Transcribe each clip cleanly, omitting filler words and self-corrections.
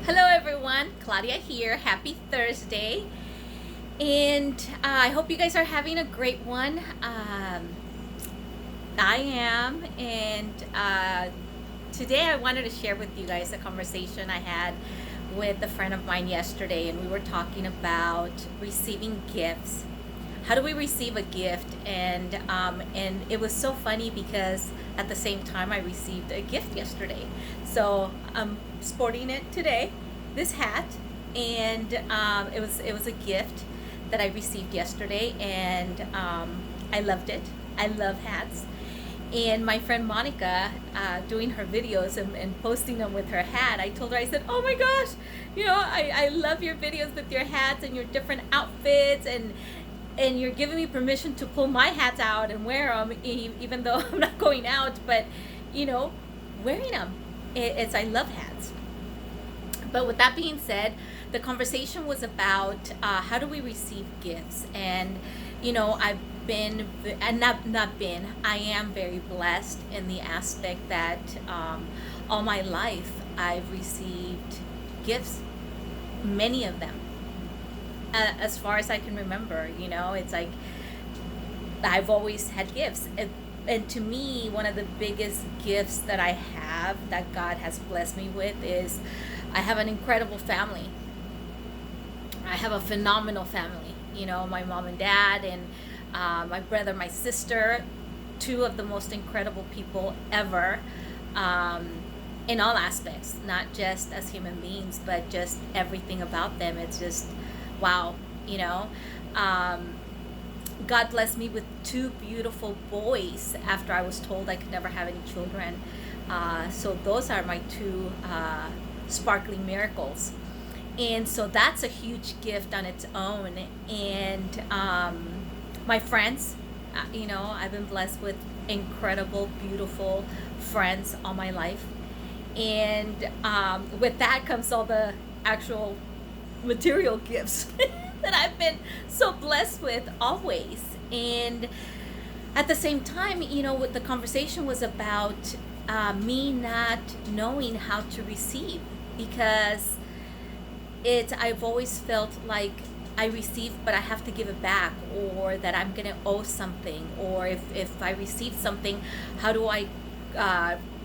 Hello, everyone. Claudia here. Happy Thursday. And I hope you guys are having a great one. I am. And today I wanted to share with you guys a conversation I had with a friend of mine yesterday. And we were talking about receiving gifts. How do we receive a gift? And it was so funny because at the same time I received a gift yesterday. So I'm sporting it today, this hat, and it was a gift that I received yesterday, and I loved it. I love hats. And my friend Monica, doing her videos and posting them with her hat, I told her, I said, "Oh my gosh, I love your videos with your hats and your different outfits, and you're giving me permission to pull my hats out and wear them, even though I'm not going out, but you know, wearing them. I love hats." But with that being said, the conversation was about how do we receive gifts, and I've been and not been. I am very blessed in the aspect that all my life I've received gifts, many of them, as far as I can remember. It's like I've always had gifts. And to me, one of the biggest gifts that I have, that God has blessed me with, is I have an incredible family. I have a phenomenal family. My mom and dad, and my brother, my sister, two of the most incredible people ever, in all aspects, not just as human beings, but just everything about them. It's just wow. God blessed me with two beautiful boys after I was told I could never have any children. So those are my two sparkling miracles. And so that's a huge gift on its own. And my friends, I've been blessed with incredible, beautiful friends all my life. And with that comes all the actual material gifts that I've been so blessed with always. And at the same time, what the conversation was about, me not knowing how to receive, because I've always felt like I receive, but I have to give it back, or that I'm gonna owe something, or if I receive something, how do I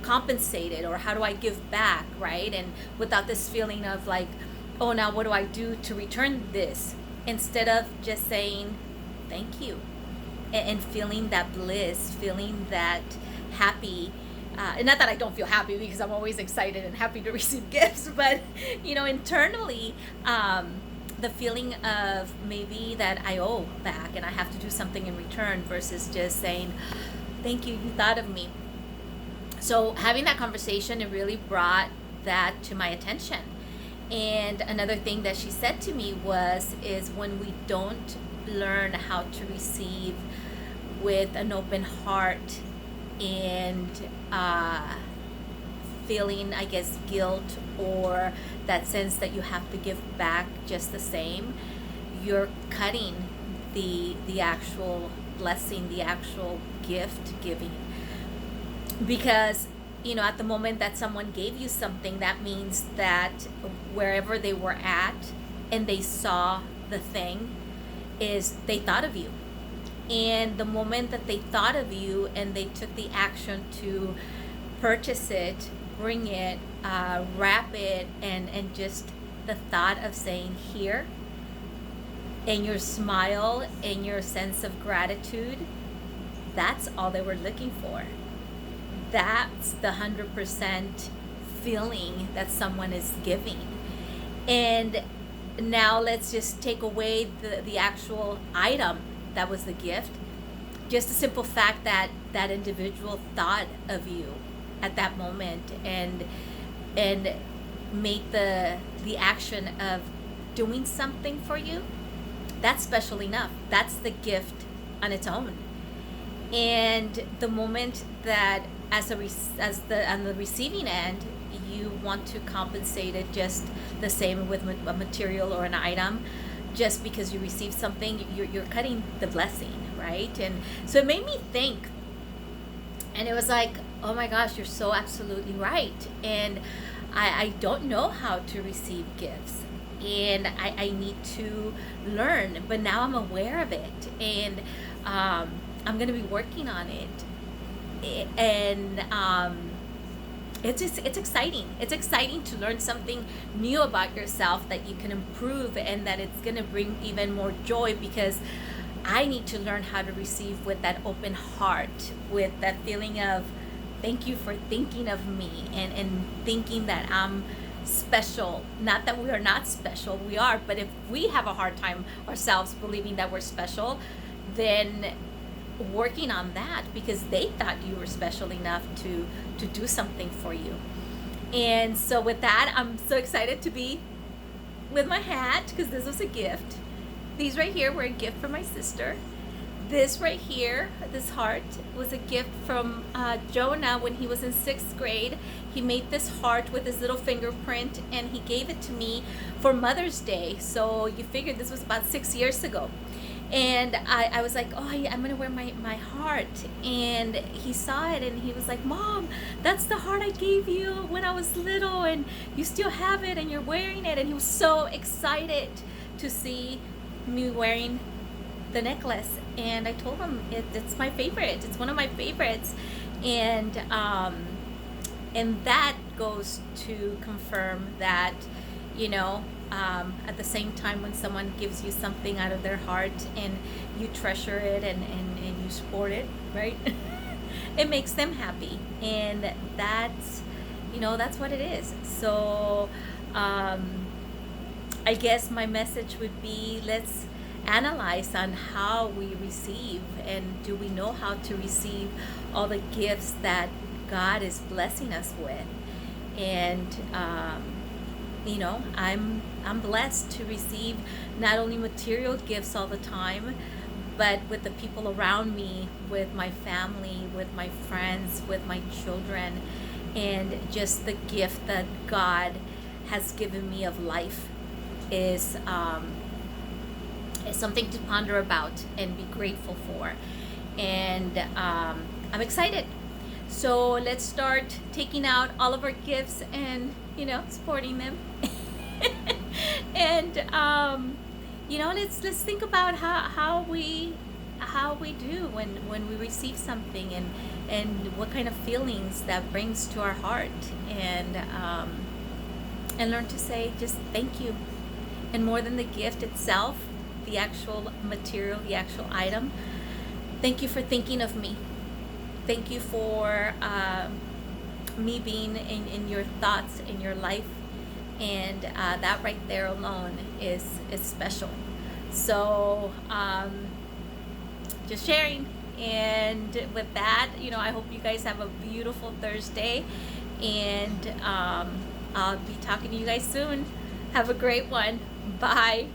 compensate it, or how do I give back, right? And without this feeling of like, oh, now what do I do to return this? Instead of just saying thank you, and feeling that bliss, feeling that happy. And not that I don't feel happy, because I'm always excited and happy to receive gifts, but internally, the feeling of maybe that I owe back and I have to do something in return, versus just saying thank you, you thought of me. So having that conversation, it really brought that to my attention. And another thing that she said to me is when we don't learn how to receive with an open heart, and feeling, I guess, guilt, or that sense that you have to give back just the same, you're cutting the actual blessing, the actual gift giving. Because at the moment that someone gave you something, that means that wherever they were at and they saw the thing, is they thought of you. And the moment that they thought of you and they took the action to purchase it, bring it, wrap it, and just the thought of saying here, and your smile and your sense of gratitude, that's all they were looking for. That's the 100% feeling that someone is giving. And now let's just take away the actual item that was the gift. Just the simple fact that that individual thought of you at that moment, and made the action of doing something for you, that's special enough. That's the gift on its own. And the moment that on the receiving end, you want to compensate it just the same with a material or an item, just because you received something, you're cutting the blessing, right? And so it made me think, and it was like, oh my gosh, you're so absolutely right. And I don't know how to receive gifts, and I need to learn, but now I'm aware of it, and I'm going to be working on it. And it's exciting. It's exciting to learn something new about yourself that you can improve, and that it's going to bring even more joy, because I need to learn how to receive with that open heart, with that feeling of thank you for thinking of me, and thinking that I'm special. Not that we are not special, we are, but if we have a hard time ourselves believing that we're special, then working on that, because they thought you were special enough to do something for you. And so with that, I'm so excited to be with my hat, because this was a gift. These right here were a gift from my sister. This right here, this heart, was a gift from Jonah when he was in 6th grade. He made this heart with his little fingerprint, and he gave it to me for Mother's Day. So you figured this was about 6 years ago. And I was like, oh, I'm going to wear my heart. And he saw it, and he was like, Mom, that's the heart I gave you when I was little, and you still have it, and you're wearing it. And he was so excited to see me wearing the necklace. And I told him it's my favorite. It's one of my favorites. And that goes to confirm that, you know, at the same time, when someone gives you something out of their heart, and you treasure it, and you support it, right? It makes them happy. And that's, that's what it is. So I guess my message would be, let's analyze on how we receive, and do we know how to receive all the gifts that God is blessing us with. And I'm blessed to receive not only material gifts all the time, but with the people around me, with my family, with my friends, with my children, and just the gift that God has given me of life is something to ponder about and be grateful for. And I'm excited. So let's start taking out all of our gifts and, supporting them. And let's think about how we do when we receive something, and what kind of feelings that brings to our heart, and learn to say just thank you. And more than the gift itself, the actual material, the actual item, thank you for thinking of me. Thank you for me being in your thoughts, in your life. And that right there alone is special. So just sharing. And with that, I hope you guys have a beautiful Thursday. And I'll be talking to you guys soon. Have a great one. Bye.